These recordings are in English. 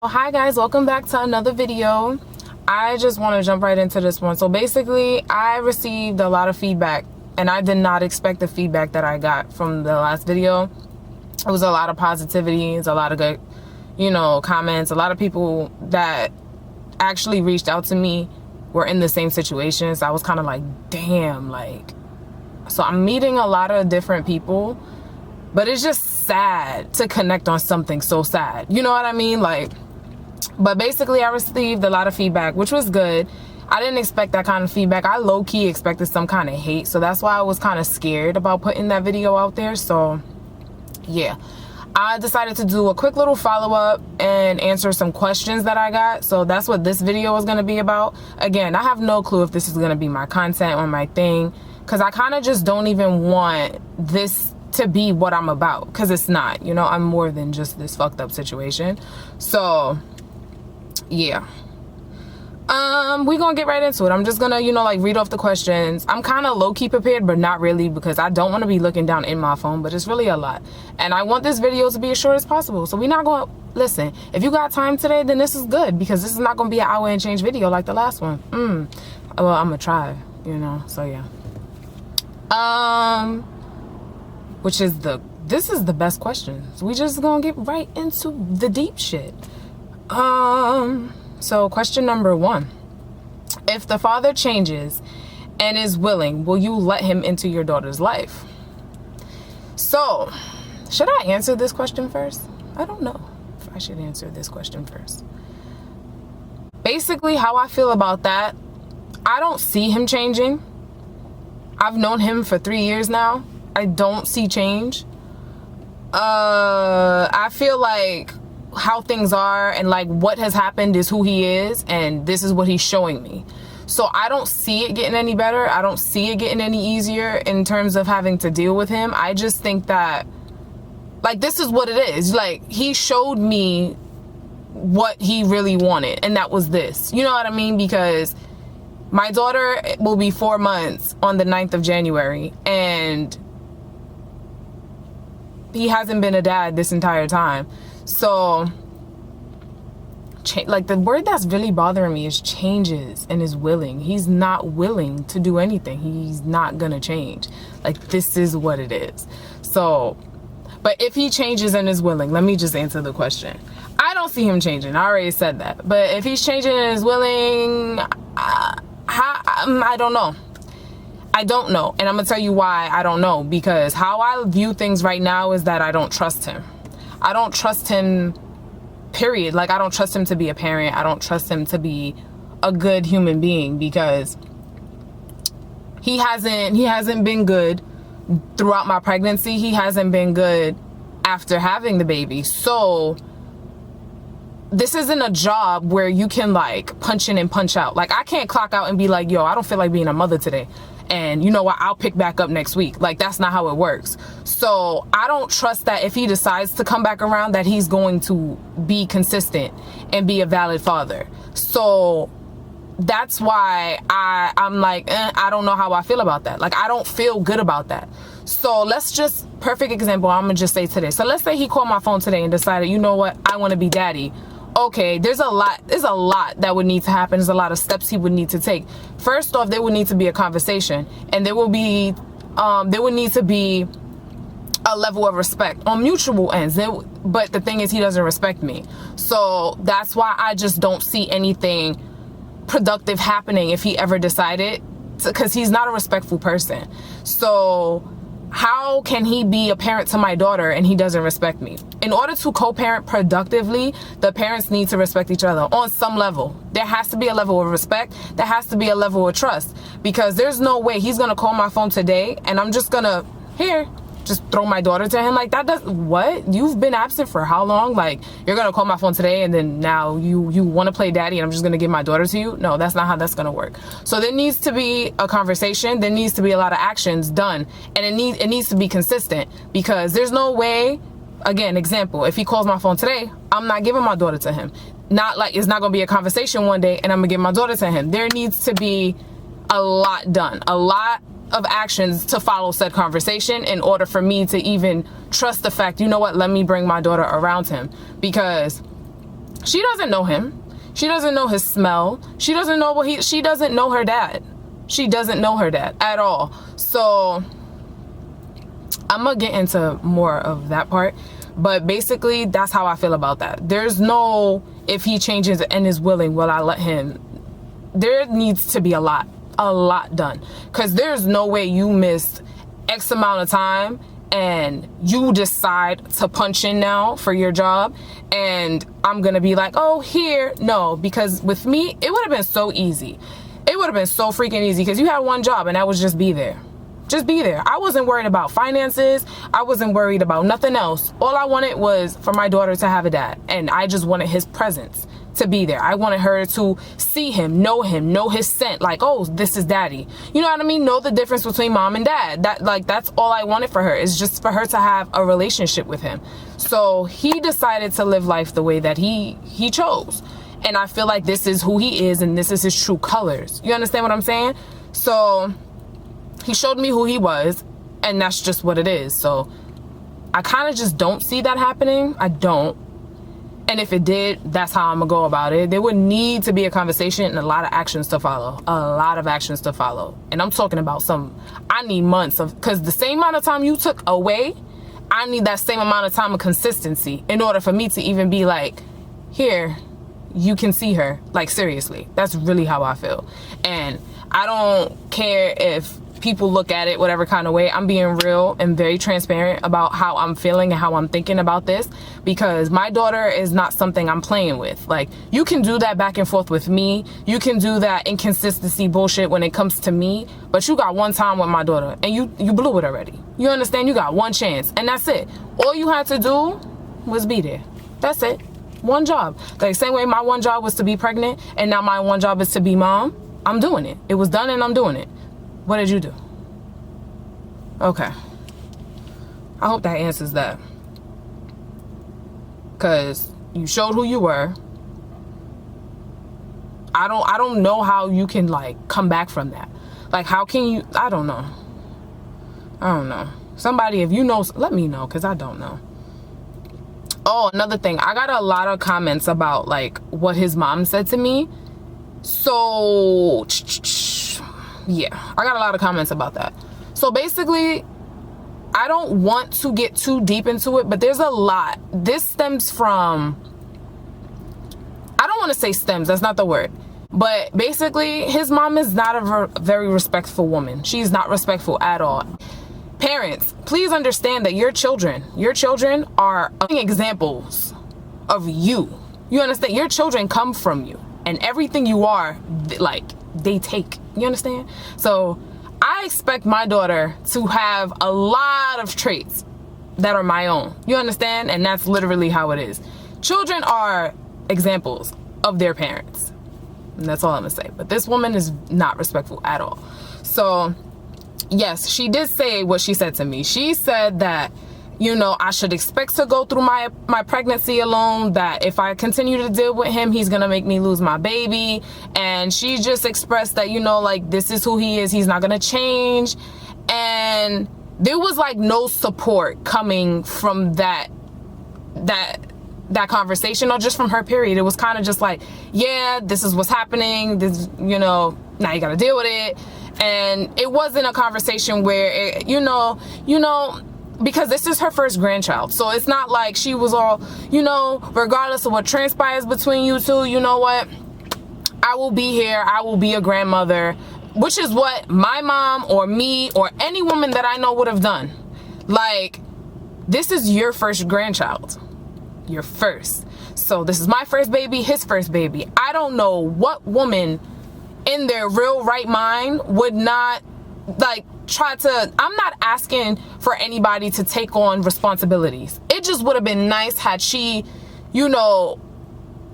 Well, hi guys, welcome back to another video. I just want to jump right into this one. So basically, I received a lot of feedback and I did not expect the feedback that I got from the last video. It was a lot of positivity, it's a lot of good, comments. A lot of people that actually reached out to me were in the same situation. So I was kind of like, damn, so I'm meeting a lot of different people, but it's just sad to connect on something so sad. You know what I mean? But basically I received a lot of feedback, which was good. I didn't expect that kind of feedback. I low-key expected some kind of hate. So that's why I was kind of scared about putting that video out there. So yeah, I decided to do a quick little follow-up and answer some questions that I got. So that's what this video is going to be about. Again, I have no clue if this is going to be my content or my thing, because I kind of just don't even want this to be what I'm about, because it's not. I'm more than just this fucked up situation. So yeah, we're gonna get right into it. I'm just gonna read off the questions. I'm kind of low-key prepared, but not really, because I don't want to be looking down in my phone, but it's really a lot and I want this video to be as short as possible. So we're not gonna listen. If you got time today, then this is good, because this is not gonna be an hour and change video like the last one. Well, I'm gonna try, so yeah. This is the best questions. We just gonna get right into the deep shit. So question number 1. If the father changes and is willing, will you let him into your daughter's life? So, should I answer this question first? I don't know if I should answer this question first. Basically, how I feel about that, I don't see him changing. I've known him for 3 years now. I don't see change. I feel like how things are and what has happened is who he is, and this is what he's showing me. So I don't see it getting any better. I don't see it getting any easier in terms of having to deal with him. I just think that this is what it is. He showed me what he really wanted, and that was this. You know what I mean? Because my daughter will be 4 months on the 9th of January, and he hasn't been a dad this entire time. So, the word that's really bothering me is changes and is willing. He's not willing to do anything. He's not gonna change. This is what it is. So, but if he changes and is willing, let me just answer the question. I don't see him changing. I already said that. But if he's changing and is willing, I don't know. I don't know. And I'm gonna tell you why I don't know. Because how I view things right now is that I don't trust him. I don't trust him, period. I don't trust him to be a parent. I don't trust him to be a good human being, because he hasn't been good throughout my pregnancy. He hasn't been good after having the baby. So this isn't a job where you can punch in and punch out. I can't clock out and be like, yo, I don't feel like being a mother today, and you know what, I'll pick back up next week. That's not how it works. So I don't trust that if he decides to come back around, that he's going to be consistent and be a valid father. So that's why I'm I don't know how I feel about that. I don't feel good about that. So let's just, perfect example, I'm gonna just say today. So let's say he called my phone today and decided, you know what, I want to be daddy. Okay, there's a lot that would need to happen. There's a lot of steps he would need to take. First off, there would need to be a conversation, and there would need to be a level of respect on mutual ends. But the thing is, he doesn't respect me. So that's why I just don't see anything productive happening if he ever decided to, because he's not a respectful person. So how can he be a parent to my daughter and he doesn't respect me? In order to co-parent productively, the parents need to respect each other on some level. There has to be a level of respect. There has to be a level of trust, because there's no way he's going to call my phone today and I'm just going to, just throw my daughter to him. That does what? You've been absent for how long? You're going to call my phone today and then now you want to play daddy and I'm just going to give my daughter to you? No, that's not how that's going to work. So there needs to be a conversation. There needs to be a lot of actions done, and it needs to be consistent, because there's no way. Again, example, if he calls my phone today, I'm not giving my daughter to him. It's not going to be a conversation one day and I'm going to give my daughter to him. There needs to be a lot done, a lot of actions to follow said conversation in order for me to even trust the fact, you know what, let me bring my daughter around him. Because She doesn't know him. She doesn't know his smell. She doesn't know she doesn't know her dad. She doesn't know her dad at all. So I'm gonna get into more of that part, but basically that's how I feel about that. There's no, if he changes and is willing, will I let him? There needs to be a lot done, because there's no way you missed X amount of time and you decide to punch in now for your job and I'm gonna be like, oh, here. No, because with me, it would have been so easy. It would have been so freaking easy, because you had one job and that was just be there. Just be there. I wasn't worried about finances. I wasn't worried about nothing else. All I wanted was for my daughter to have a dad, and I just wanted his presence to be there. I wanted her to see him, know his scent, like, oh, this is daddy. You know what I mean? Know the difference between mom and dad. That's all I wanted for her, is just for her to have a relationship with him. So he decided to live life the way that he chose. And I feel like this is who he is, and this is his true colors. You understand what I'm saying? So he showed me who he was, and that's just what it is. So I kind of just don't see that happening. I don't. And if it did, that's how I'm gonna go about it. There would need to be a conversation and a lot of actions to follow. A lot of actions to follow. And I'm talking about I need months of, because the same amount of time you took away, I need that same amount of time of consistency in order for me to even be like, here, you can see her. Like, seriously. That's really how I feel. And I don't care if people look at it whatever kind of way. I'm being real and very transparent about how I'm feeling and how I'm thinking about this, because my daughter is not something I'm playing with. Like, you can do that back and forth with me. You can do that inconsistency bullshit when it comes to me, but you got one time with my daughter and you blew it already. You understand? You got one chance and that's it. All you had to do was be there. That's it. One job. Like, same way my one job was to be pregnant and now my one job is to be mom. I'm doing it. It was done and I'm doing it. What did you do? Okay. I hope that answers that. Because you showed who you were. I don't know how you can, like, come back from that. Like, how can you? I don't know. Somebody, if you know, let me know, because I don't know. Oh, another thing. I got a lot of comments about, like, what his mom said to me. So yeah, I got a lot of comments about that. So basically, I don't want to get too deep into it, but there's a lot. This stems from, I don't want to say stems, that's not the word. But basically, his mom is not a very respectful woman. She's not respectful at all. Parents, please understand that your children are examples of you. You understand? Your children come from you, and everything you are, like, they take. You understand? So I expect my daughter to have a lot of traits that are my own. You understand? And that's literally how it is. Children are examples of their parents. And that's all I'm gonna say. But this woman is not respectful at all. So yes, she did say what she said to me. She said that, you know, I should expect to go through my pregnancy alone, that if I continue to deal with him, he's gonna make me lose my baby. And she just expressed that, you know, like, this is who he is, he's not gonna change. And there was, like, no support coming from that conversation, or just from her, period. It was kind of just like, yeah, this is what's happening, this, you know, now you gotta deal with it. And it wasn't a conversation where it, you know, because this is her first grandchild. So it's not like she was all, you know, regardless of what transpires between you two, you know what, I will be here, I will be a grandmother, which is what my mom or me or any woman that I know would have done. Like, this is your first grandchild. Your first. So this is my first baby, his first baby. I don't know what woman in their real right mind would not, like, try to, I'm not asking for anybody to take on responsibilities. It just would have been nice had she, you know,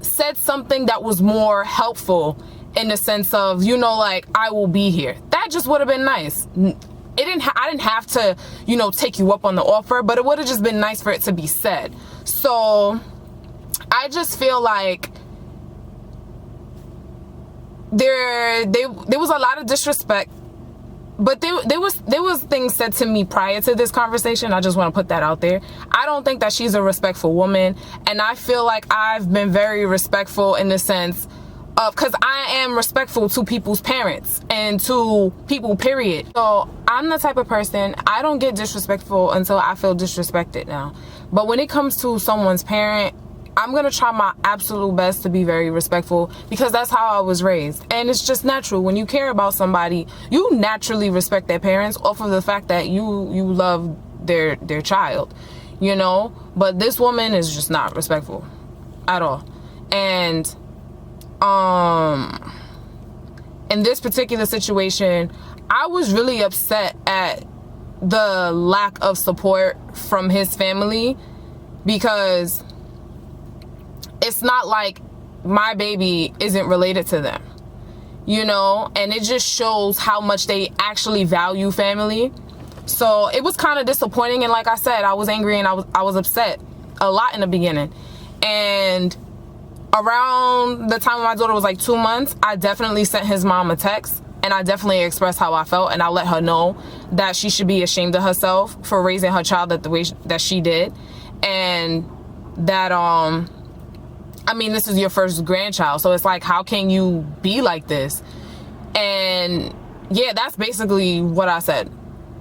said something that was more helpful in the sense of, you know, like, I will be here. That just would have been nice. I didn't have to, you know, take you up on the offer, but it would have just been nice for it to be said. So I just feel like there was a lot of disrespect but there was things said to me prior to this conversation. I just want to put that out there. I don't think that she's a respectful woman, and I feel like I've been very respectful in the sense of, because I am respectful to people's parents and to people, period. So I'm the type of person, I don't get disrespectful until I feel disrespected now. But when it comes to someone's parent, I'm going to try my absolute best to be very respectful, because that's how I was raised. And it's just natural. When you care about somebody, you naturally respect their parents off of the fact that you love their child, you know? But this woman is just not respectful at all. And in this particular situation, I was really upset at the lack of support from his family, because it's not like my baby isn't related to them, you know, and it just shows how much they actually value family. So it was kind of disappointing, and like I said, I was angry and I was upset a lot in the beginning. And around the time when my daughter was like 2 months, I definitely sent his mom a text, and I definitely expressed how I felt, and I let her know that she should be ashamed of herself for raising her child the way that she did, and that I mean, this is your first grandchild, so it's like, how can you be like this? And yeah, that's basically what I said.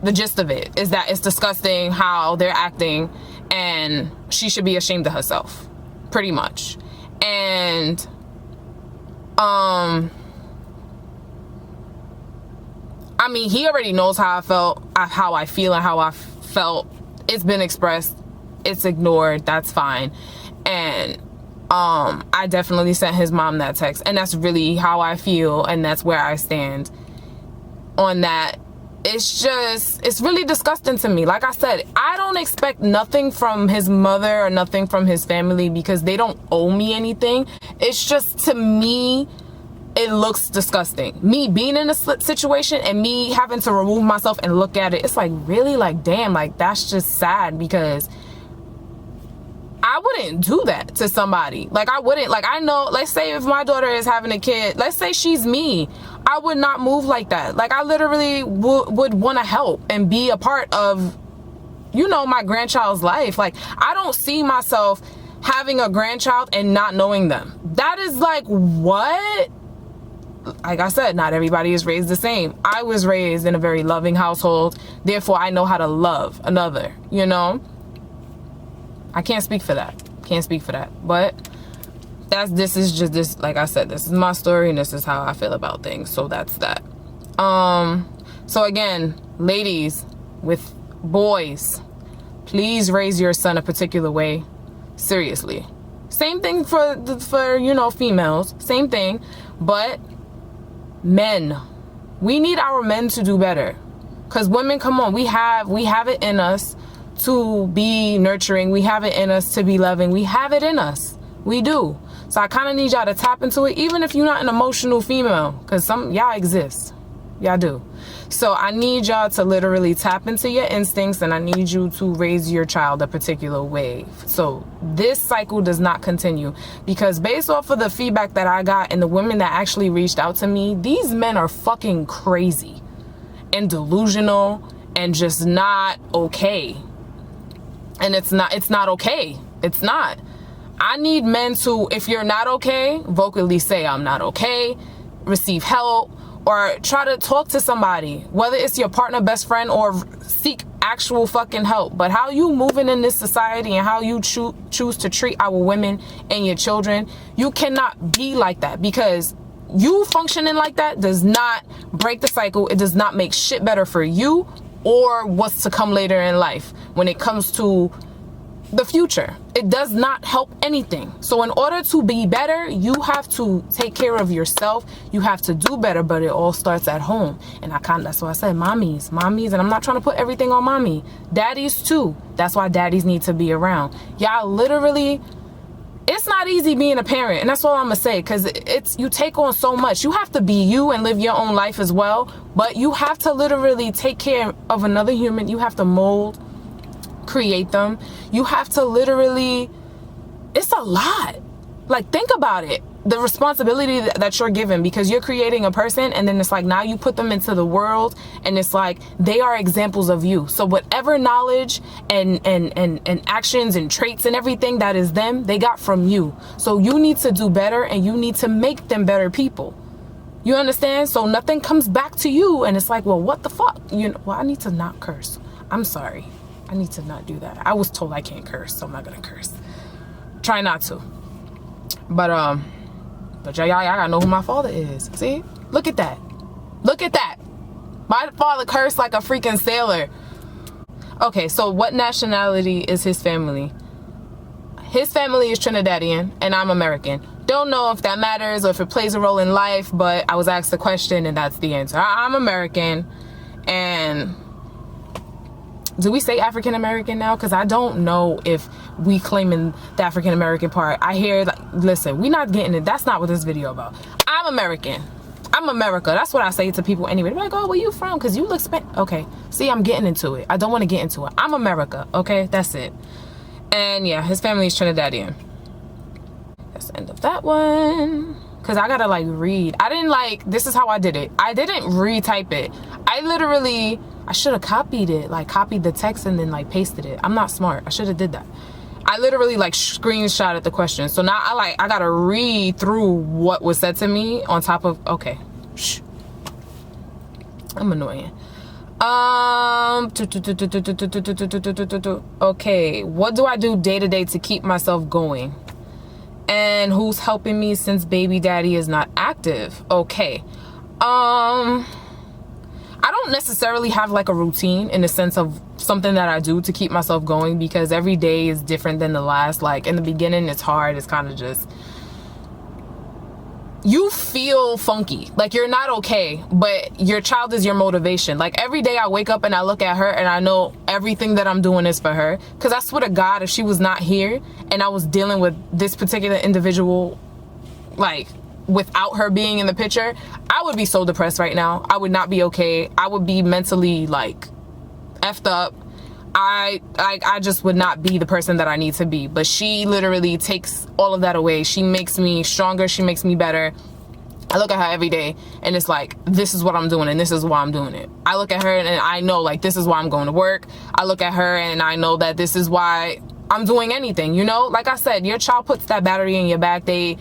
The gist of it is that it's disgusting how they're acting, and she should be ashamed of herself, pretty much. And I mean, he already knows how I felt, how I feel, and how I felt. It's been expressed, it's ignored, that's fine. And I definitely sent his mom that text, and that's really how I feel, and that's where I stand on that. It's really disgusting to me. Like I said, I don't expect nothing from his mother or nothing from his family, because they don't owe me anything. It's just, to me, it looks disgusting. Me being in a situation and me having to remove myself and look at it, it's like, really, like, damn, like, that's just sad, because I wouldn't do that to somebody. Like, I wouldn't. Like, I know, let's say if my daughter is having a kid, let's say she's me, I would not move like that. Like, I literally would want to help and be a part of, you know, my grandchild's life. Like, I don't see myself having a grandchild and not knowing them. That is like, what? Like I said, not everybody is raised the same. I was raised in a very loving household. Therefore, I know how to love another, you know? I can't speak for that. Can't speak for that. But this is just this, like I said, this is my story, and this is how I feel about things. So that's that. So again, ladies with boys, please raise your son a particular way. Seriously. Same thing for you know, females. Same thing. But men, we need our men to do better. Because women, come on, we have it in us to be nurturing. We have it in us to be loving. We have it in us. We do. So I kind of need y'all to tap into it, even if you're not an emotional female, because some y'all exist. Y'all do. So I need y'all to literally tap into your instincts, and I need you to raise your child a particular way, so this cycle does not continue. Because based off of the feedback that I got and the women that actually reached out to me, these men are fucking crazy and delusional and just not okay. And it's not okay. It's not. I need men to, if you're not okay, vocally say, I'm not okay, receive help, or try to talk to somebody, whether it's your partner, best friend, or seek actual fucking help. But how you moving in this society and how you choose to treat our women and your children, you cannot be like that, because you functioning like that does not break the cycle. It does not make shit better for you or what's to come later in life when it comes to the future. It does not help anything. So in order to be better, you have to take care of yourself. You have to do better, but it all starts at home. And that's why I said mommies, and I'm not trying to put everything on mommy. Daddies too. That's why daddies need to be around. Y'all literally, it's not easy being a parent, and that's all I'm gonna say, because you take on so much. You have to be you and live your own life as well, but you have to literally take care of another human. You have to mold, create them. You have to literally, it's a lot. Like, think about it. the responsibility that you're given, because you're creating a person, and then it's like now you put them into the world, and it's like they are examples of you. So whatever knowledge and actions and traits and everything that is them, they got from you. So you need to do better, and you need to make them better people. You understand? So nothing comes back to you, and it's like, well, what the fuck? Well, I need to not curse. I'm sorry. I need to not do that. I was told I can't curse, so I'm not gonna curse. Try not to. But y'all gotta know who my father is. See? Look at that. Look at that. My father cursed like a freaking sailor. Okay, so what nationality is his family? His family is Trinidadian, and I'm American. Don't know if that matters or if it plays a role in life, but I was asked the question, and that's the answer. I'm American, and do we say African American now? Because I don't know if we claiming the African American part. I hear, like, listen, we not getting it. That's not what this video about. I'm American. I'm America. That's what I say to people anyway. They're like, oh, where you from? Because you look okay, see, I'm getting into it. I don't want to get into it. I'm America, okay? That's it. And yeah, his family is Trinidadian. That's the end of that one. Because I gotta like read. I didn't like, this is how I did it. I didn't retype it. I should have copied it, like copied the text and then like pasted it. I'm not smart. I should have did that. I literally like screenshotted the question. So now I gotta read through what was said to me on top of, okay. Shh. I'm annoying. Okay, what do I do day to day to keep myself going? And who's helping me since baby daddy is not active? Okay. I don't necessarily have like a routine in the sense of something that I do to keep myself going, because every day is different than the last. Like in the beginning, it's hard. It's kind of just, you feel funky, like you're not okay, but your child is your motivation. Like every day I wake up and I look at her and I know everything that I'm doing is for her. Because I swear to God, if she was not here and I was dealing with this particular individual, like without her being in the picture, I would be so depressed right now. I would not be okay. I would be mentally like effed up. I just would not be the person that I need to be. But she literally takes all of that away. She makes me stronger. She makes me better. I look at her every day and it's like, this is what I'm doing and this is why I'm doing it. I look at her and I know like this is why I'm going to work. I look at her and I know that this is why I'm doing anything, you know? Like I said, your child puts that battery in your back. They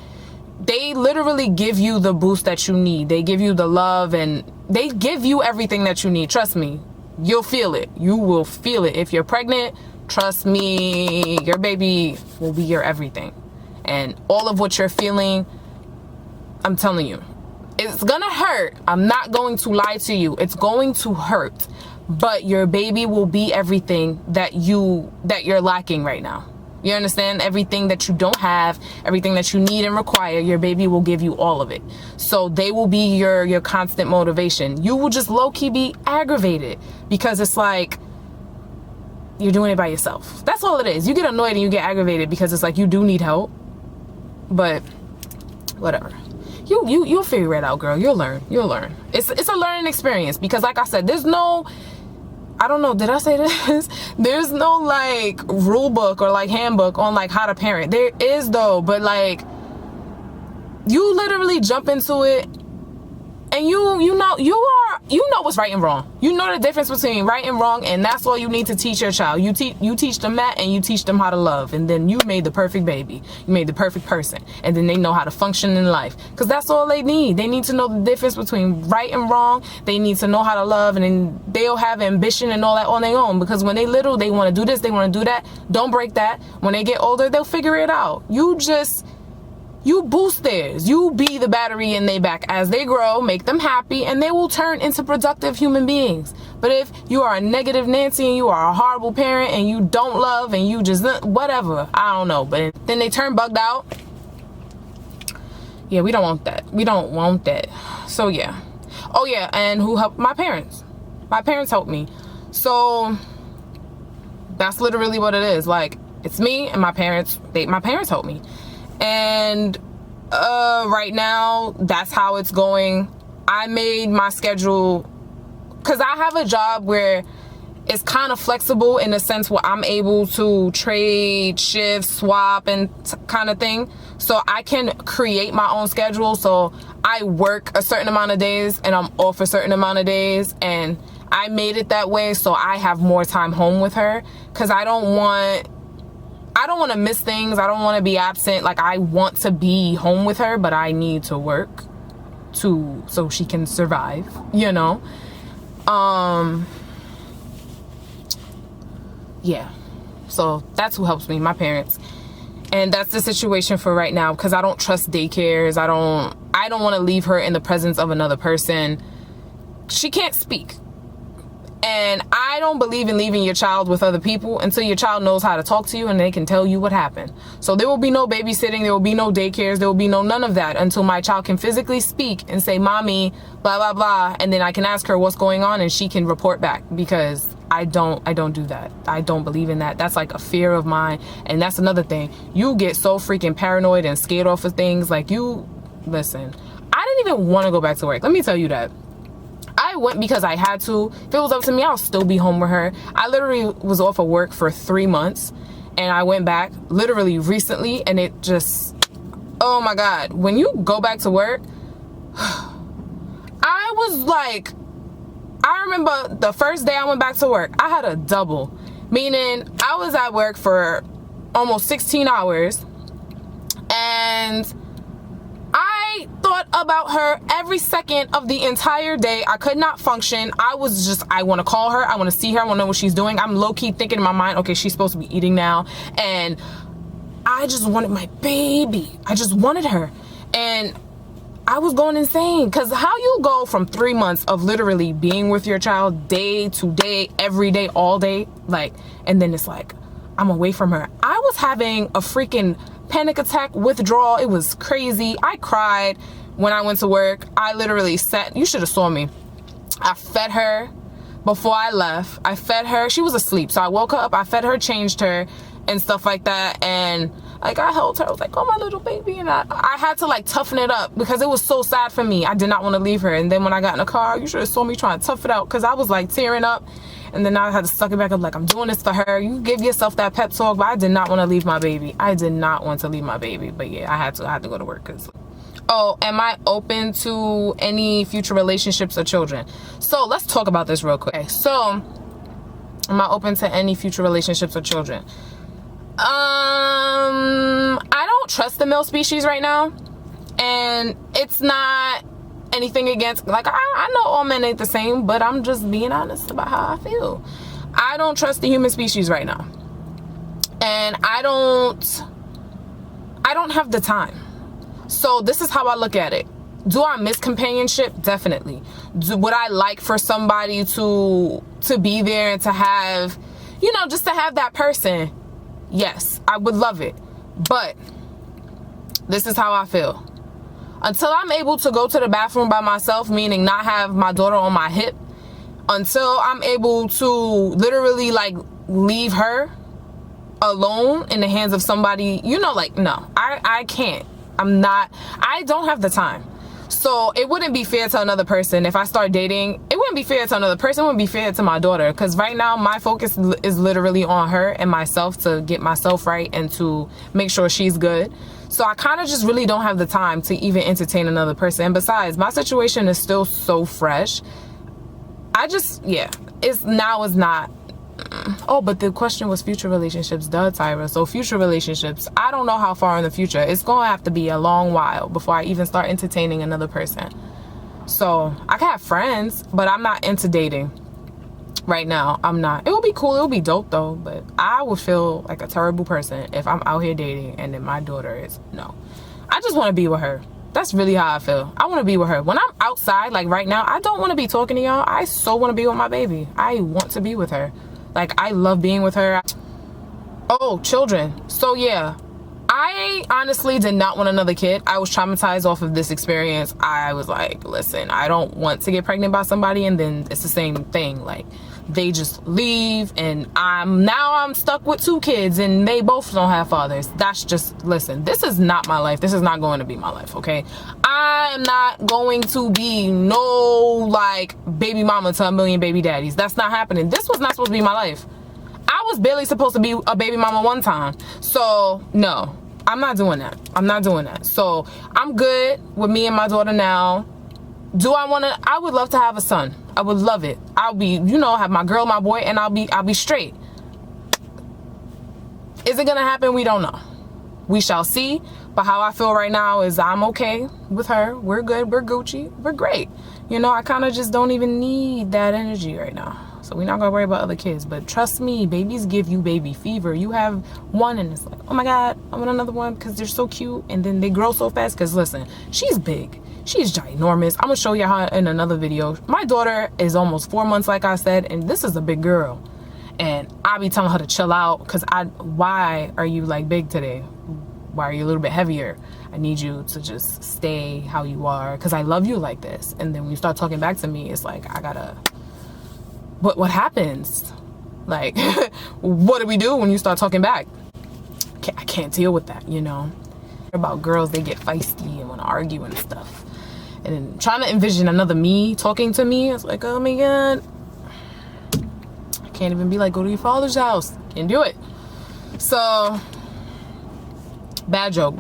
literally give you the boost that you need. They give you the love and they give you everything that you need. Trust me. You'll feel it. You will feel it. If you're pregnant, trust me, your baby will be your everything. And all of what you're feeling, I'm telling you, it's gonna hurt. I'm not going to lie to you. It's going to hurt. But your baby will be everything that you're lacking right now. You understand? Everything that you don't have, everything that you need and require, your baby will give you all of it. So they will be your constant motivation. You will just low-key be aggravated because it's like you're doing it by yourself. That's all it is. You get annoyed and you get aggravated because it's like you do need help. But whatever. You'll figure it out, girl. You'll learn. You'll learn. It's a learning experience because like I said, there's no, I don't know, did I say this? There's no like rule book or like handbook on like how to parent. There is though, but like you literally jump into it and you know what's right and wrong. You know the difference between right and wrong, and that's all you need to teach your child. You teach them that, and you teach them how to love, and then you made the perfect baby. You made the perfect person, and then they know how to function in life, because that's all they need. They need to know the difference between right and wrong. They need to know how to love, and then they'll have ambition and all that on their own, because when they little, they want to do this, they want to do that. Don't break that. When they get older, they'll figure it out. You boost theirs. You be the battery in their back. As they grow, make them happy, and they will turn into productive human beings. But if you are a negative Nancy and you are a horrible parent and you don't love and you just whatever, I don't know, but then they turn bugged out. Yeah, we don't want that. We don't want that. So yeah. Oh yeah, and who helped? My parents. My parents helped me. So that's literally what it is. Like, it's me and my parents. My parents helped me. And right now, that's how it's going. I made my schedule because I have a job where it's kind of flexible in the sense where I'm able to trade, shift, swap, and kind of thing. So I can create my own schedule. So I work a certain amount of days and I'm off a certain amount of days, and I made it that way so I have more time home with her, because I don't want to miss things. I don't want to be absent. Like, I want to be home with her, but I need to work so she can survive, you know. Yeah, so that's who helps me, my parents. And that's the situation for right now, because I don't trust daycares. I don't want to leave her in the presence of another person. She can't speak. And I don't believe in leaving your child with other people until your child knows how to talk to you and they can tell you what happened. So there will be no babysitting, there will be no daycares, there will be none of that until my child can physically speak and say, mommy, blah, blah, blah. And then I can ask her what's going on and she can report back, because I don't do that. I don't believe in that. That's like a fear of mine. And that's another thing. You get so freaking paranoid and scared off of things. Like, listen, I didn't even want to go back to work. Let me tell you that. I went because I had to. If it was up to me, I'll still be home with her. I literally was off of work for 3 months, and I went back literally recently, and it just, oh my God. When you go back to work, I was like, I remember the first day I went back to work, I had a double, meaning I was at work for almost 16 hours, and I thought about her every second of the entire day. I could not function. I want to call her. I want to see her. I want to know what she's doing. I'm low-key thinking in my mind, okay, she's supposed to be eating now. And I just wanted my baby. I just wanted her. And I was going insane, because how you go from 3 months of literally being with your child day to day, every day, all day, like, and then it's like, I'm away from her. I was having a freaking panic attack, withdrawal. It was crazy. I cried when I went to work. I literally you should have saw me. I fed her before I left. I fed her. She was asleep. So I woke her up. I fed her, changed her and stuff like that. And like, I held her. I was like, oh, my little baby. And I had to like toughen it up, because it was so sad for me. I did not want to leave her. And then when I got in the car, you should have saw me trying to tough it out, because I was like tearing up. And then I had to suck it back up, like, I'm doing this for her. You give yourself that pep talk, but I did not want to leave my baby. I did not want to leave my baby. But yeah, I had to go to work. Oh, am I open to any future relationships or children? So let's talk about this real quick. Okay, so am I open to any future relationships or children? I don't trust the male species right now. And it's not anything against, like, I know all men ain't the same, but I'm just being honest about how I feel. I don't trust the human species right now, and I don't have the time. So this is how I look at it. Do I miss companionship? Definitely. Would I like for somebody to be there and to have, just to have that person? Yes, I would love it. But this is how I feel. Until I'm able to go to the bathroom by myself, meaning not have my daughter on my hip, until I'm able to literally like leave her alone in the hands of somebody, like, no, I can't. I don't have the time. So it wouldn't be fair to another person if I start dating. It wouldn't be fair to another person. It wouldn't be fair to my daughter, because right now my focus is literally on her and myself, to get myself right and to make sure she's good. So I kind of just really don't have the time to even entertain another person. And besides, my situation is still so fresh. It's not. Oh, but the question was future relationships. Duh, Tyra. So future relationships, I don't know how far in the future. It's going to have to be a long while before I even start entertaining another person. So I can have friends, but I'm not into dating right now. I'm not. It would be cool. It would be dope though. But I would feel like a terrible person if I'm out here dating and then my daughter is, no. I just want to be with her. That's really how I feel. I want to be with her. When I'm outside, like right now, I don't want to be talking to y'all. I so want to be with my baby. I want to be with her. Like, I love being with her. Oh, children. So yeah, I honestly did not want another kid. I was traumatized off of this experience. I was like, listen, I don't want to get pregnant by somebody and then it's the same thing. Like, they just leave and I'm stuck with 2 kids and they both don't have fathers. That's just, listen, this is not my life. This is not going to be my life, okay? I'm not going to be no like baby mama to a million baby daddies. That's not happening. This was not supposed to be my life. I was barely supposed to be a baby mama one time. So no, I'm not doing that. I'm not doing that. So I'm good with me and my daughter now. Do I want to? I would love to have a son. I would love it. I'll be, you know, have my girl, my boy, and I'll be straight. Is it gonna happen? We don't know. We shall see. But how I feel right now is I'm okay with her. We're good. We're Gucci. We're great. You know, I kind of just don't even need that energy right now. So we're not gonna worry about other kids. But trust me, babies give you baby fever. You have one and it's like, oh my God, I want another one because they're so cute. And then they grow so fast because listen, she's big. She's ginormous. I'm gonna show you how in another video. My daughter is almost 4 months, like I said, and this is a big girl. And I be telling her to chill out because why are you like big today? Why are you a little bit heavier? I need you to just stay how you are because I love you like this. And then when you start talking back to me, it's like, I gotta, what happens? Like, what do we do when you start talking back? I can't deal with that, you know? About girls, they get feisty and want to argue and stuff. And then trying to envision another me talking to me, it's like, oh my God. I can't even be like, go to your father's house. Can't do it. So, bad joke.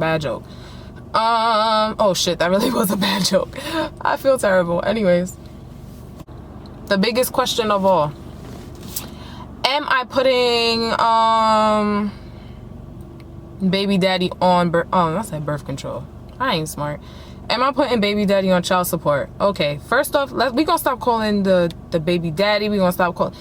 Oh shit, that really was a bad joke. I feel terrible. Anyways, the biggest question of all. Am I putting, baby daddy on I said birth control. I ain't smart. Am I putting baby daddy on child support? Okay, first off, we gonna stop calling the baby daddy. We gonna stop calling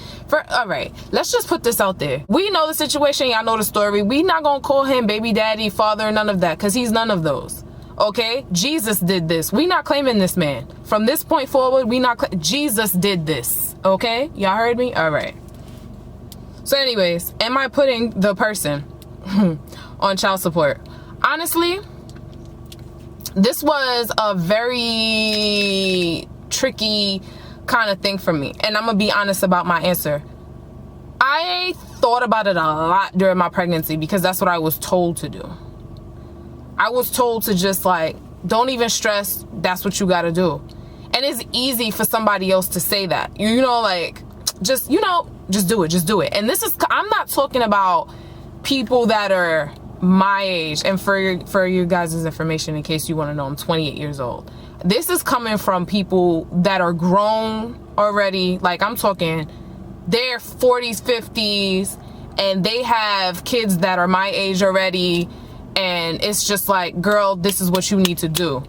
all right, let's just put this out there. We know the situation, y'all know the story. We not gonna call him baby daddy, father, none of that, because he's none of those. Okay, Jesus did this. We not claiming this man. From this point forward, Jesus did this. Okay, y'all heard me? All right. So anyways, am I putting the person on child support? Honestly, this was a very tricky kind of thing for me. And I'm going to be honest about my answer. I thought about it a lot during my pregnancy because that's what I was told to do. I was told to just like, don't even stress. That's what you got to do. And it's easy for somebody else to say that. You know, like, just do it. Just do it. And this is, I'm not talking about people that are my age, and for you guys' information, in case you want to know, I'm 28 years old. This is coming from people that are grown already. Like, I'm talking, they're 40s, 50s, and they have kids that are my age already, and it's just like, girl, this is what you need to do.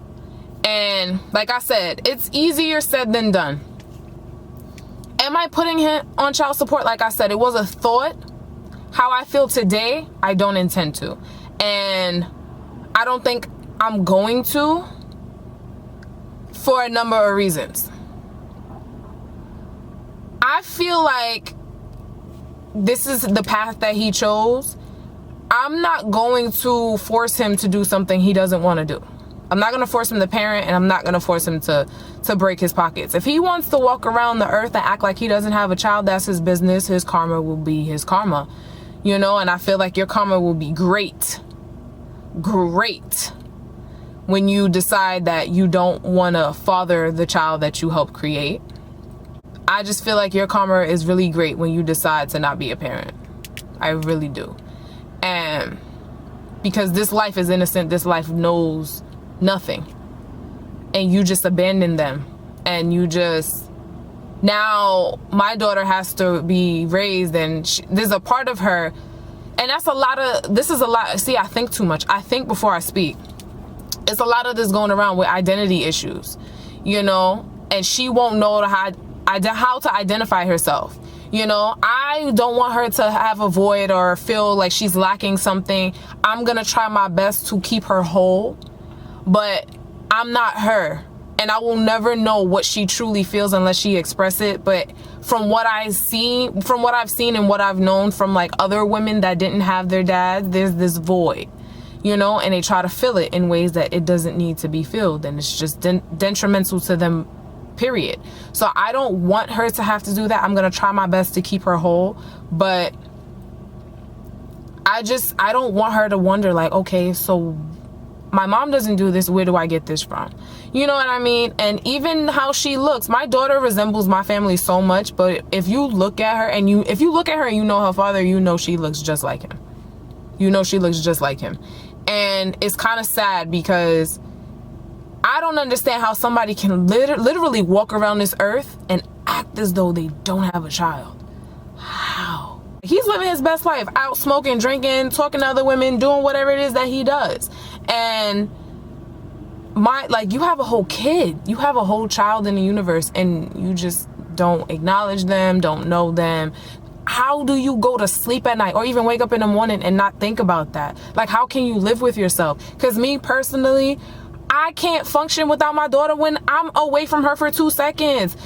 And like I said, it's easier said than done. Am I putting him on child support? Like I said, it was a thought. How I feel today, I don't intend to. And I don't think I'm going to for a number of reasons. I feel like this is the path that he chose. I'm not going to force him to do something he doesn't want to do. I'm not going to force him to parent, and I'm not going to force him to break his pockets. If he wants to walk around the earth and act like he doesn't have a child, that's his business. His karma will be his karma. You know, and I feel like your karma will be great when you decide that you don't want to father the child that you helped create. I just feel like your karma is really great when you decide to not be a parent. I really do. And because this life is innocent, this life knows nothing. And you just abandon them. And you just... Now, my daughter has to be raised, and there's a part of her, and that's a lot of, this is a lot, see, I think too much. I think before I speak. It's a lot of this going around with identity issues, you know, and she won't know how to identify herself. You know, I don't want her to have a void or feel like she's lacking something. I'm going to try my best to keep her whole, but I'm not her. And I will never know what she truly feels unless she expresses it. But from what I've seen and what I've known from like other women that didn't have their dad, there's this void, you know, and they try to fill it in ways that it doesn't need to be filled. And it's just detrimental to them, period. So I don't want her to have to do that. I'm going to try my best to keep her whole. But I don't want her to wonder like, okay, so my mom doesn't do this. Where do I get this from? You know what I mean? And even how she looks, my daughter resembles my family so much. But if you look at her and you know her father, you know she looks just like him. You know she looks just like him. And it's kind of sad because I don't understand how somebody can literally walk around this earth and act as though they don't have a child. How? He's living his best life, out smoking, drinking, talking to other women, doing whatever it is that he does. And you have a whole kid, you have a whole child in the universe, and you just don't acknowledge them, don't know them. How do you go to sleep at night or even wake up in the morning and not think about that? Like, how can you live with yourself? Because me personally, I can't function without my daughter when I'm away from her for 2 seconds.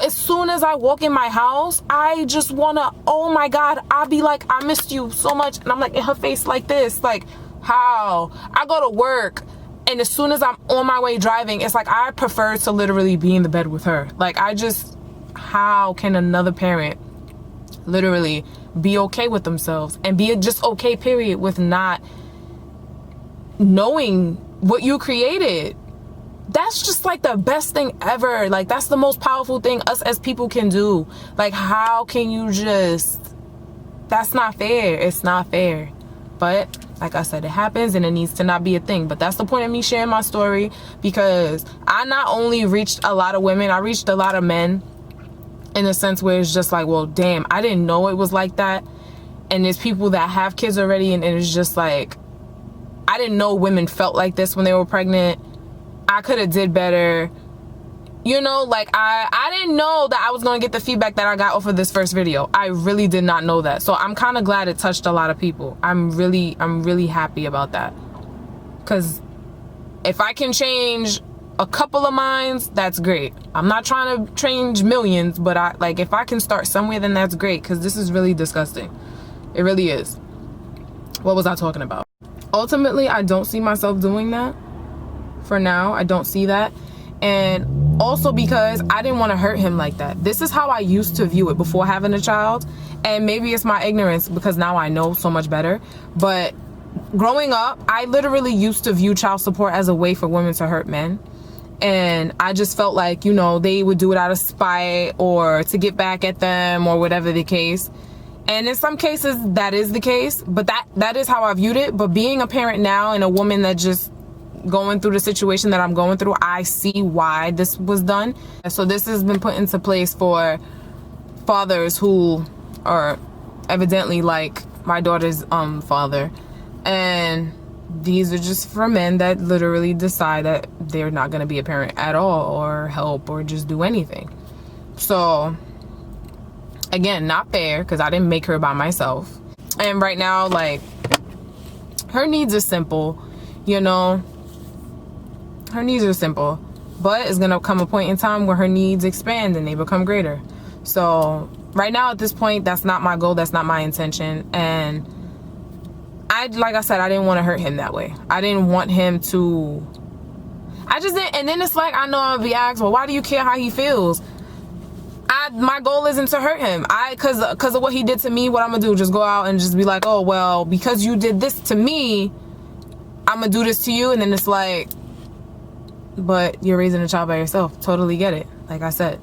As soon as I walk in my house, I just wanna, oh my God, I'll be like, I missed you so much. And I'm like in her face like this, like, how? I go to work, and as soon as I'm on my way driving, it's like I prefer to literally be in the bed with her. Like, how can another parent literally be okay with themselves and be just okay, period, with not knowing what you created? That's just like the best thing ever. Like, that's the most powerful thing us as people can do. Like, how can you that's not fair. It's not fair. But like I said, it happens and it needs to not be a thing. But that's the point of me sharing my story, because I not only reached a lot of women, I reached a lot of men, in a sense where it's just like, well, damn, I didn't know it was like that. And there's people that have kids already, and it's just like, I didn't know women felt like this when they were pregnant. I could have did better. You know, like, I didn't know that I was going to get the feedback that I got off of this first video. I really did not know that. So I'm kind of glad it touched a lot of people. I'm really happy about that. Because if I can change a couple of minds, that's great. I'm not trying to change millions, but if I can start somewhere, then that's great, because this is really disgusting. It really is. What was I talking about? Ultimately, I don't see myself doing that. For now, I don't see that. And also because I didn't want to hurt him like that. This is how I used to view it before having a child. And maybe it's my ignorance, because now I know so much better. But growing up, I literally used to view child support as a way for women to hurt men. And I just felt like, you know, they would do it out of spite or to get back at them or whatever the case. And in some cases, that is the case. But that is how I viewed it. But being a parent now and a woman that just going through the situation that I'm going through, I see why this was done. So this has been put into place for fathers who are evidently like my daughter's father. And these are just for men that literally decide that they're not going to be a parent at all or help or just do anything. So again, not fair, because I didn't make her by myself. And right now, like, her needs are simple, you know. Her needs are simple, but it's gonna come a point in time where her needs expand and they become greater. So right now, at this point, that's not my goal, that's not my intention. And like I said, I didn't want to hurt him that way. I didn't want him to, I just didn't. And then it's like, I know I'm gonna be asked, well, why do you care how he feels? My goal isn't to hurt him. Cause of what he did to me, what I'm gonna do, just go out and just be like, oh, well, because you did this to me, I'm gonna do this to you. And then it's like, but you're raising a child by yourself. Totally get it. Like I said,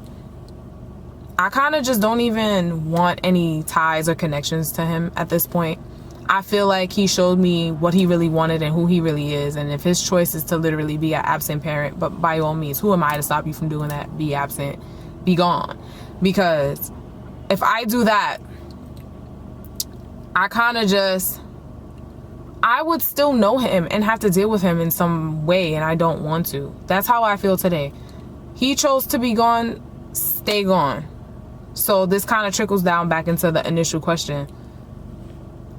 I kind of just don't even want any ties or connections to him at this point. I feel like he showed me what he really wanted and who he really is. And if his choice is to literally be an absent parent, but by all means, who am I to stop you from doing that? Be absent, be gone. Because if I do that, I would still know him and have to deal with him in some way, and I don't want to. That's how I feel today. He chose to be gone, stay gone. So this kind of trickles down back into the initial question.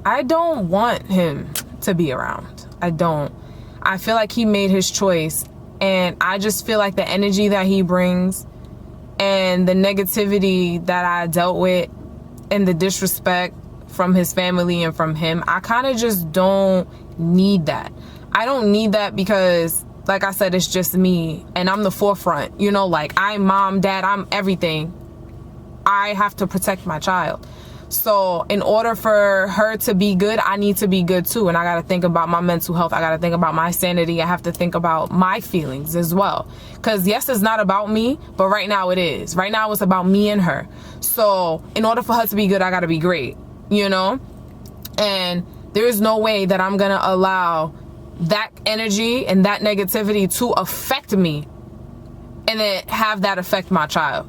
I don't want him to be around. I don't. I feel like he made his choice, and I just feel like the energy that he brings and the negativity that I dealt with and the disrespect from his family and from him, I kind of just don't need that. I don't need that because, like I said, it's just me and I'm the forefront, you know, like I'm mom, dad, I'm everything. I have to protect my child. So in order for her to be good, I need to be good too. And I got to think about my mental health. I got to think about my sanity. I have to think about my feelings as well. Because yes, it's not about me, but right now it is. Right now it's about me and her. So in order for her to be good, I got to be great, you know? And there is no way that I'm going to allow that energy and that negativity to affect me and then have that affect my child.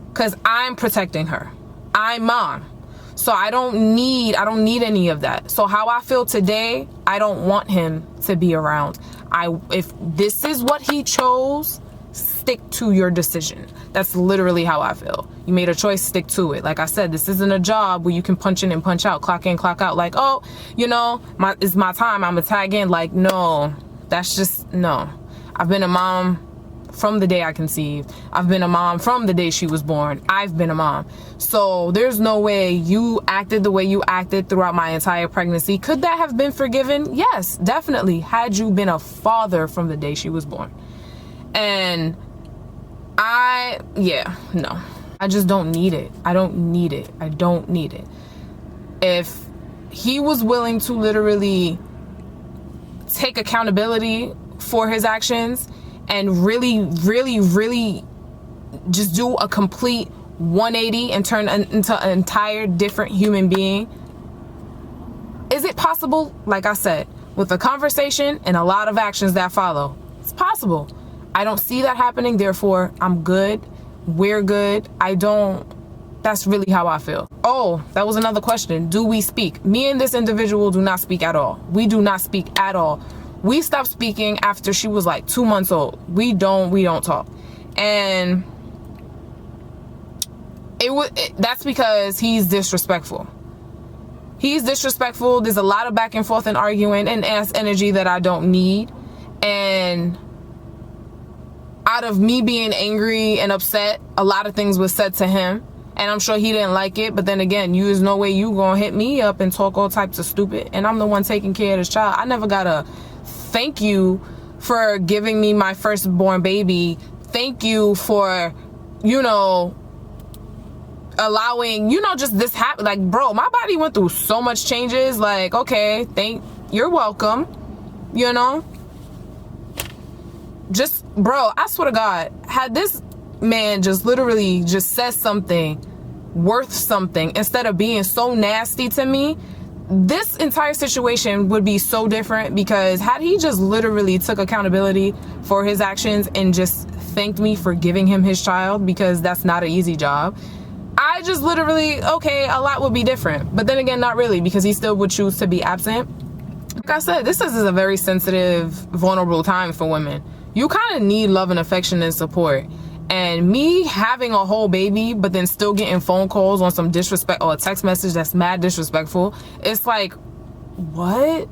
Because I'm protecting her. I'm mom. So I don't need any of that. So how I feel today, I don't want him to be around. If this is what he chose, stick to your decision. That's literally how I feel. You made a choice, stick to it. Like I said, this isn't a job where you can punch in and punch out, clock in, clock out. Like, oh, you know, it's my time, I'm gonna tag in. Like, no, that's just, no. I've been a mom from the day I conceived. I've been a mom from the day she was born. I've been a mom. So there's no way you acted the way you acted throughout my entire pregnancy. Could that have been forgiven? Yes, definitely. Had you been a father from the day she was born. And no. I just don't need it. I don't need it. I don't need it. If he was willing to literally take accountability for his actions and really, really, really just do a complete 180 and turn into an entire different human being, is it possible? Like I said, with a conversation and a lot of actions that follow, it's possible. I don't see that happening, therefore I'm good. We're good. That's really how I feel. Oh, that was another question. Do we speak? Me and this individual do not speak at all. We do not speak at all. We stopped speaking after she was like 2 months old. We don't talk. And that's because he's disrespectful. He's disrespectful. There's a lot of back and forth and arguing and ass energy that I don't need. And out of me being angry and upset, a lot of things was said to him. And I'm sure he didn't like it. But then again, there's no way you gonna hit me up and talk all types of stupid. And I'm the one taking care of this child. I never gotta thank you for giving me my firstborn baby. Thank you for, allowing, just this happen. Like, bro, my body went through so much changes. Like, okay, you're welcome, Just, bro, I swear to God, had this man just literally just said something worth something instead of being so nasty to me, this entire situation would be so different. Because had he just literally took accountability for his actions and just thanked me for giving him his child, because that's not an easy job, I just literally, okay, a lot would be different. But then again, not really, because he still would choose to be absent. Like I said, this is a very sensitive, vulnerable time for women. You kind of need love and affection and support. And me having a whole baby, but then still getting phone calls on some disrespect or a text message that's mad disrespectful, it's like, what?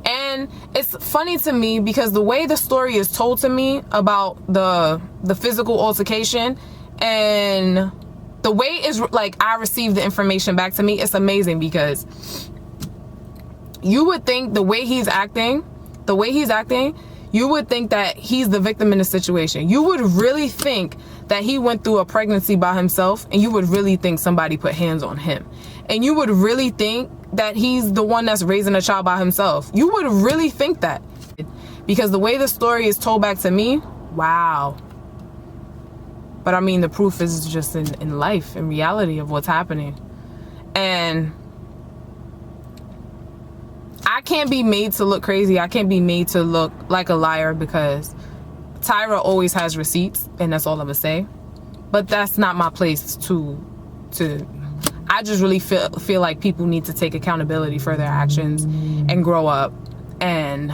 And it's funny to me because the way the story is told to me about the physical altercation and the way is like I received the information back to me, it's amazing. Because you would think the way he's acting, you would think that he's the victim in the situation. You would really think that he went through a pregnancy by himself, and you would really think somebody put hands on him. And you would really think that he's the one that's raising a child by himself. You would really think that. Because the way the story is told back to me, wow. But I mean, the proof is just in life, in reality of what's happening. And I can't be made to look crazy. I can't be made to look like a liar, because Tyra always has receipts, and that's all I'm gonna say. But that's not my place to I just really feel like people need to take accountability for their actions and grow up and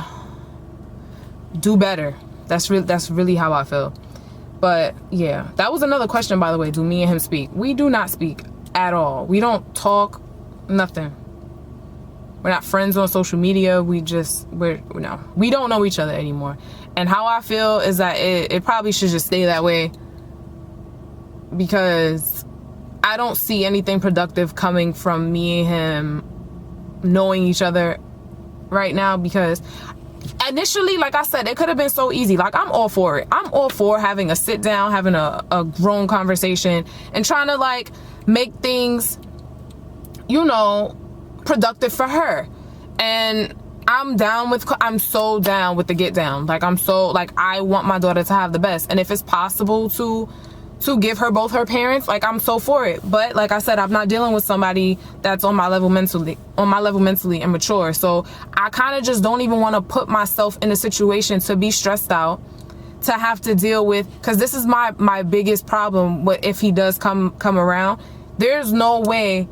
do better. That's really how I feel. But yeah, that was another question, by the way. Do me and him speak? We do not speak at all. We don't talk, nothing. We're not friends on social media. We don't know each other anymore. And how I feel is that it probably should just stay that way, because I don't see anything productive coming from me and him knowing each other right now. Because initially, like I said, it could have been so easy. Like, I'm all for it. I'm all for having a sit down, having a grown conversation and trying to like make things, productive for her. And I'm so down with the get down. Like, I want my daughter to have the best. And if it's possible to to give her both her parents, like, I'm so for it. But like I said, I'm not dealing with somebody that's on my level mentally and mature. So I kind of just don't even want to put myself in a situation to be stressed out, to have to deal with, because this is my biggest problem. What if he does come around? There's no way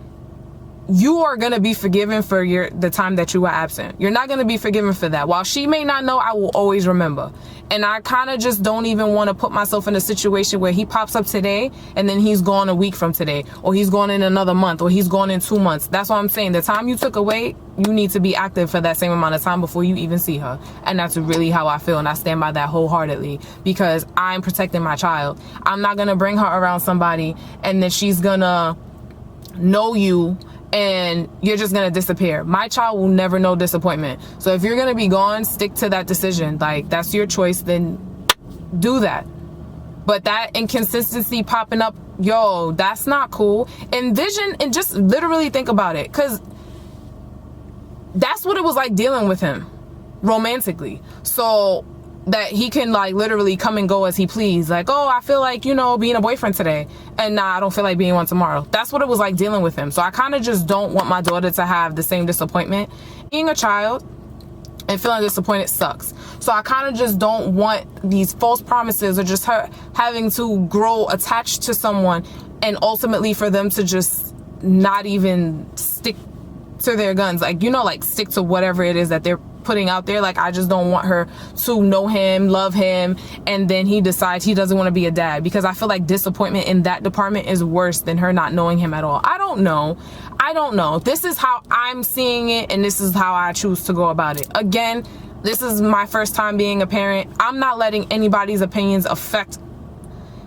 you are going to be forgiven for the time that you were absent. You're not going to be forgiven for that. While she may not know, I will always remember. And I kind of just don't even want to put myself in a situation where he pops up today and then he's gone a week from today, or he's gone in another month, or he's gone in 2 months. That's what I'm saying. The time you took away, you need to be active for that same amount of time before you even see her. And that's really how I feel. And I stand by that wholeheartedly, because I'm protecting my child. I'm not going to bring her around somebody and then she's going to know you and you're just gonna disappear. My child will never know disappointment. So if you're gonna be gone, stick to that decision. Like, that's your choice, then do that. But that inconsistency popping up, yo, that's not cool. Envision and just literally think about it, because that's what it was like dealing with him romantically. So that he can like literally come and go as he please. Like, oh, I feel like, you know, being a boyfriend today, and nah, I don't feel like being one tomorrow. That's what it was like dealing with him. So I kind of just don't want my daughter to have the same disappointment. Being a child and feeling disappointed sucks. So I kind of just don't want these false promises, or just her having to grow attached to someone and ultimately for them to just not even stick to their guns. Like, you know, like stick to whatever it is that they're putting out there. Like, I just don't want her to know him, love him, and then he decides he doesn't want to be a dad, because I feel like disappointment in that department is worse than her not knowing him at all. I don't know. This is how I'm seeing it, and this is how I choose to go about it. Again, this is my first time being a parent. I'm not letting anybody's opinions affect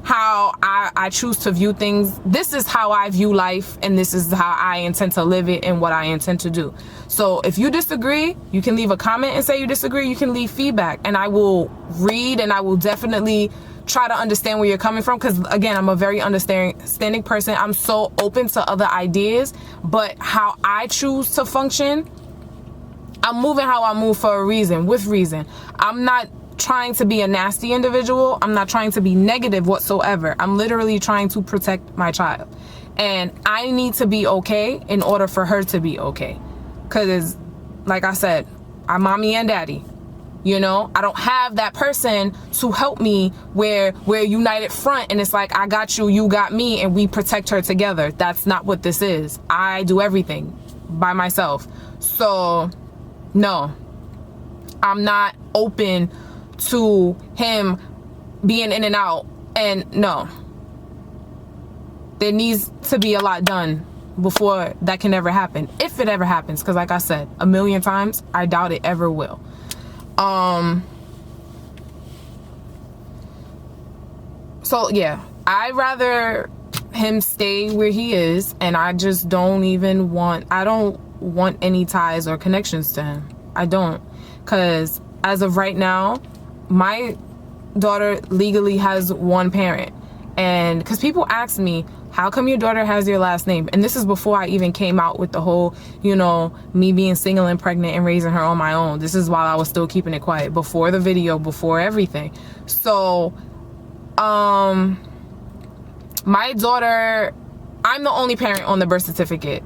how I choose to view things. This is how I view life, and this is how I intend to live it and what I intend to do. So if you disagree, you can leave a comment and say you disagree. You can leave feedback, and I will read, and I will definitely try to understand where you're coming from, because again, I'm a very understanding person. I'm so open to other ideas, but how I choose to function, I'm moving how I move for a reason, with reason. I'm not trying to be a nasty individual. I'm not trying to be negative whatsoever. I'm literally trying to protect my child, and I need to be okay in order for her to be okay, because like I said, I'm mommy and daddy. You know, I don't have that person to help me where we're united front and it's like, I got you, you got me, and we protect her together. That's not what this is. I do everything by myself. So no, I'm not open to him being in and out. And no, there needs to be a lot done before that can ever happen, if it ever happens, because like I said a million times, I doubt it ever will. So yeah, I'd rather him stay where he is, and I just don't want any ties or connections to him. I don't, because as of right now, my daughter legally has one parent. And because people ask me, how come your daughter has your last name? And this is before I even came out with the whole, you know, me being single and pregnant and raising her on my own. This is while I was still keeping it quiet, before the video, before everything. So my daughter, I'm the only parent on the birth certificate.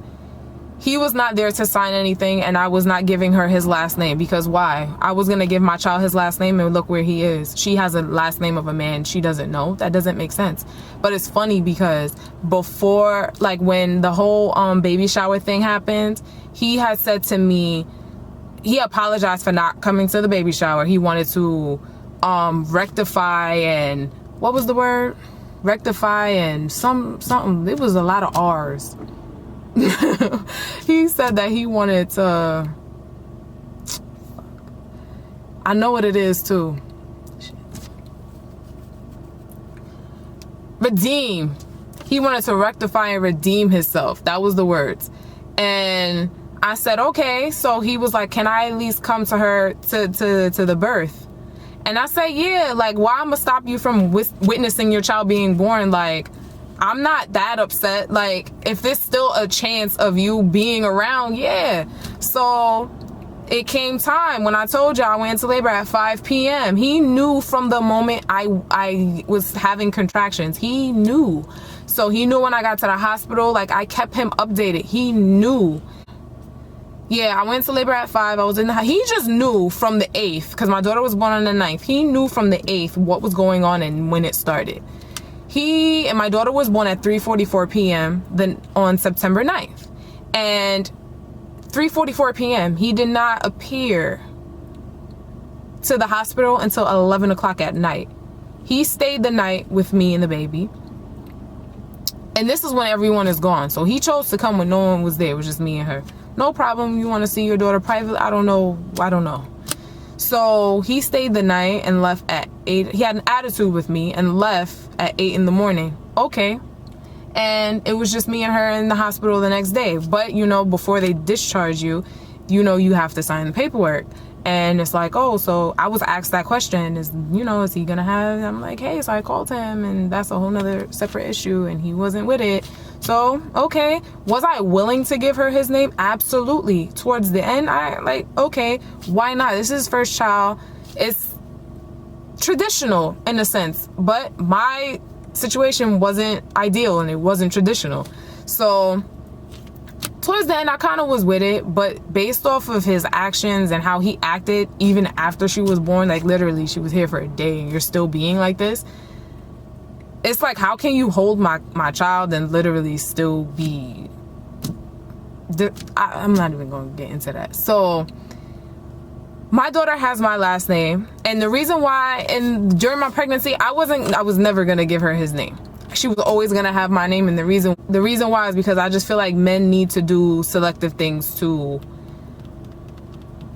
He was not there to sign anything, and I was not giving her his last name, because why? I was going to give my child his last name, and look where he is. She has a last name of a man she doesn't know. That doesn't make sense. But it's funny because before, like when the whole baby shower thing happened, he had said to me, he apologized for not coming to the baby shower. He wanted to rectify, and what was the word? Rectify and something. It was a lot of R's. He said that he wanted to, I know what it is too, redeem. He wanted to rectify and redeem himself. That was the words. And I said, okay. So he was like, can I at least come to her to the birth? And I said, yeah, like, why I'm gonna stop you from witnessing your child being born? Like, I'm not that upset. Like, if there's still a chance of you being around, yeah. So it came time when I told you I went into labor at 5 p.m. He knew from the moment I was having contractions. He knew. So he knew when I got to the hospital. Like, I kept him updated. He knew. Yeah, I went to labor at 5. I was in the, he just knew from the 8th, because my daughter was born on the 9th. He knew from the 8th what was going on and when it started. He and my daughter was born at 3:44 p.m. then on September 9th. And 3:44 p.m. he did not appear to the hospital until 11 o'clock at night. He stayed the night with me and the baby. And this is when everyone is gone. So he chose to come when no one was there. It was just me and her. No problem. You want to see your daughter privately? I don't know. So he stayed the night and left at 8. He had an attitude with me and left at 8 in the morning. Okay. And it was just me and her in the hospital the next day. But, you know, before they discharge you, you know, you have to sign the paperwork. And it's like, oh, so I was asked that question, is he gonna have, I'm like, hey, so I called him, and that's a whole nother separate issue, and he wasn't with it. So, okay, was I willing to give her his name? Absolutely. Towards the end, I like, okay, why not? This is his first child. It's traditional in a sense, but my situation wasn't ideal and it wasn't traditional. So towards the end, I kind of was with it, but based off of his actions and how he acted even after she was born, like literally she was here for a day and you're still being like this, it's like, how can you hold my child and literally still be I'm not even going to get into that. So my daughter has my last name, and the reason why, and during my pregnancy, I was never going to give her his name. She was always going to have my name, and the reason why is because I just feel like men need to do selective things to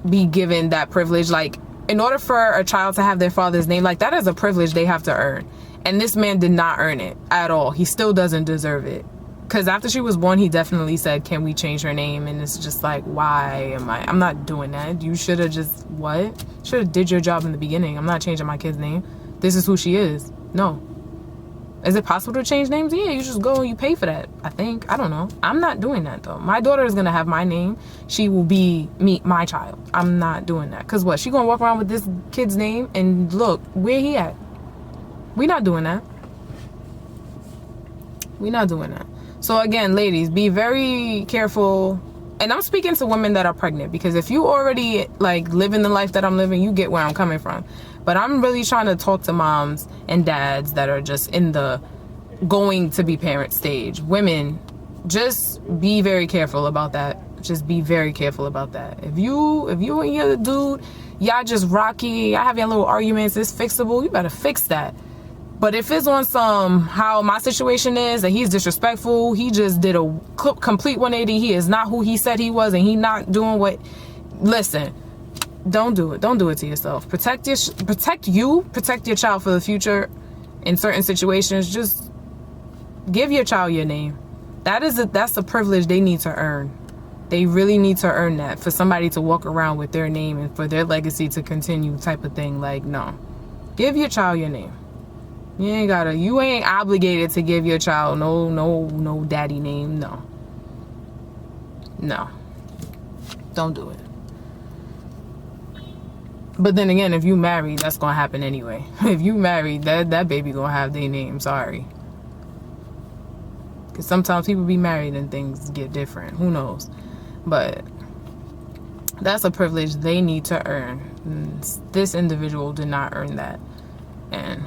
be given that privilege. Like, in order for a child to have their father's name, like, that is a privilege they have to earn. And this man did not earn it at all. He still doesn't deserve it. Because after she was born, he definitely said, can we change her name? And it's just like, why am I'm not doing that. You should have just, should have did your job in the beginning. I'm not changing my kid's name. This is who she is. No. Is it possible to change names? Yeah, you just go and you pay for that, I think. I don't know. I'm not doing that, though. My daughter is going to have my name. She will be my child. I'm not doing that. Because what? She going to walk around with this kid's name and look, where he at? We're not doing that. We're not doing that. So again, ladies, be very careful. And I'm speaking to women that are pregnant, because if you already like living the life that I'm living, you get where I'm coming from. But I'm really trying to talk to moms and dads that are just in the going to be parent stage. Women, just be very careful about that. Just be very careful about that. If you and your dude, y'all just rocky, y'all have your little arguments, it's fixable, you better fix that. But if it's on some, how my situation is, that he's disrespectful, he just did a complete 180, he is not who he said he was, and he not doing what, listen, don't do it. Don't do it to yourself. Protect your child for the future. In certain situations, just give your child your name. That's a privilege they need to earn. They really need to earn that, for somebody to walk around with their name and for their legacy to continue, type of thing. Like, no. Give your child your name. You ain't obligated to give your child no daddy name. No. Don't do it. But then again, if you married, that's gonna happen anyway. If you married, that baby gonna have their name. Sorry. Because sometimes people be married and things get different. Who knows? But that's a privilege they need to earn. And this individual did not earn that. And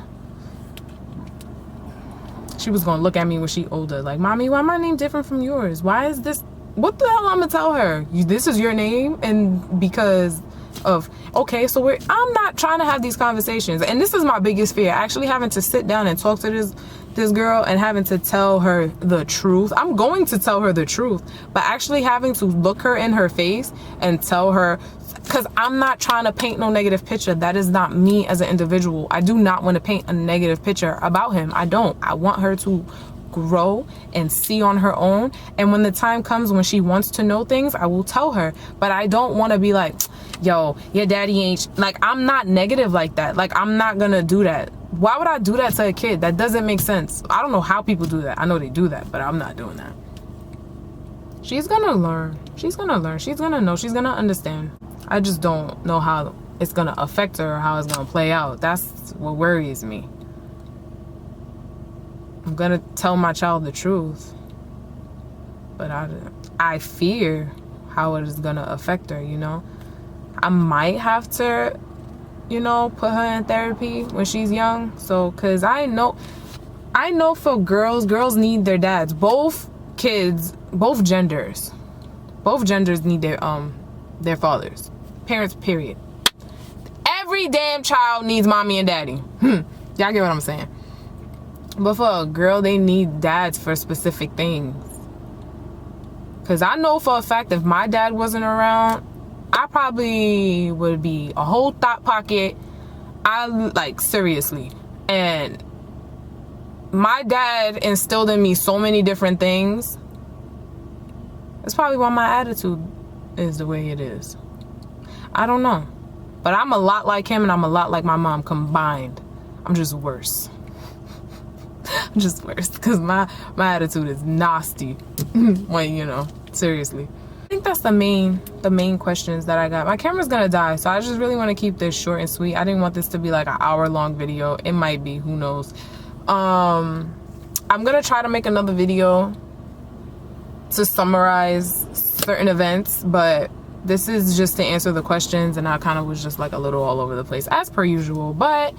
she was gonna look at me when she older, like, mommy, why my name different from yours? Why is this? What the hell I'm gonna tell her? This is your name, and because of, okay, so I'm not trying to have these conversations. And this is my biggest fear, actually having to sit down and talk to this girl and having to tell her the truth. I'm going to tell her the truth, but actually having to look her in her face and tell her, because I'm not trying to paint no negative picture. That is not me as an individual. I do not want to paint a negative picture about him. I don't. I want her to grow and see on her own. And when the time comes when she wants to know things, I will tell her. But I don't want to be like, yo, your daddy ain't, like, I'm not negative like that. Like, I'm not going to do that. Why would I do that to a kid? That doesn't make sense. I don't know how people do that. I know they do that, but I'm not doing that. She's going to learn. She's going to learn. She's going to know. She's going to understand. I just don't know how it's gonna affect her or how it's gonna play out. That's what worries me. I'm gonna tell my child the truth, but I fear how it is gonna affect her, you know. I might have to, you know, put her in therapy when she's young. So, cause I know for girls need their dads. Both genders need their fathers, parents, period. Every damn child needs mommy and daddy. Y'all get what I'm saying? But for a girl, they need dads for specific things. Because I know for a fact if my dad wasn't around, I probably would be a whole thought pocket. Like, seriously. And my dad instilled in me so many different things. That's probably why my attitude is the way it is. I don't know. But I'm a lot like him and I'm a lot like my mom combined. I'm just worse. I'm just worse because my attitude is nasty. When, you know, seriously. I think that's the main questions that I got. My camera's gonna die, so I just really want to keep this short and sweet. I didn't want this to be like an hour-long video. It might be, who knows. I'm gonna try to make another video to summarize certain events, but this is just to answer the questions, and I kind of was just like a little all over the place as per usual. But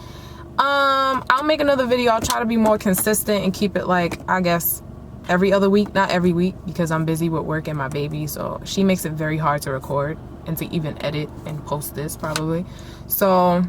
I'll make another video. I'll try to be more consistent and keep it like, I guess, every other week, not every week, because I'm busy with work and my baby, so she makes it very hard to record and to even edit and post this probably. So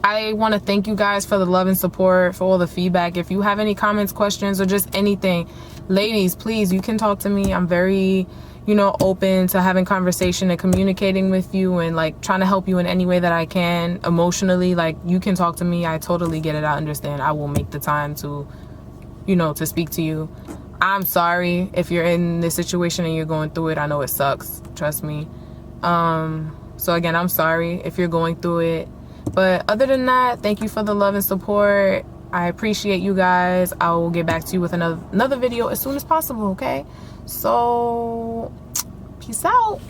I want to thank you guys for the love and support, for all the feedback. If you have any comments, questions, or just anything, ladies, please, you can talk to me. I'm very, you know, open to having conversation and communicating with you and like trying to help you in any way that I can emotionally. Like, you can talk to me. I totally get it. I understand. I will make the time to, you know, to speak to you. I'm sorry if you're in this situation and you're going through it. I know it sucks. Trust me. So again, I'm sorry if you're going through it. But other than that, thank you for the love and support. I appreciate you guys. I will get back to you with another video as soon as possible, okay? So, peace out.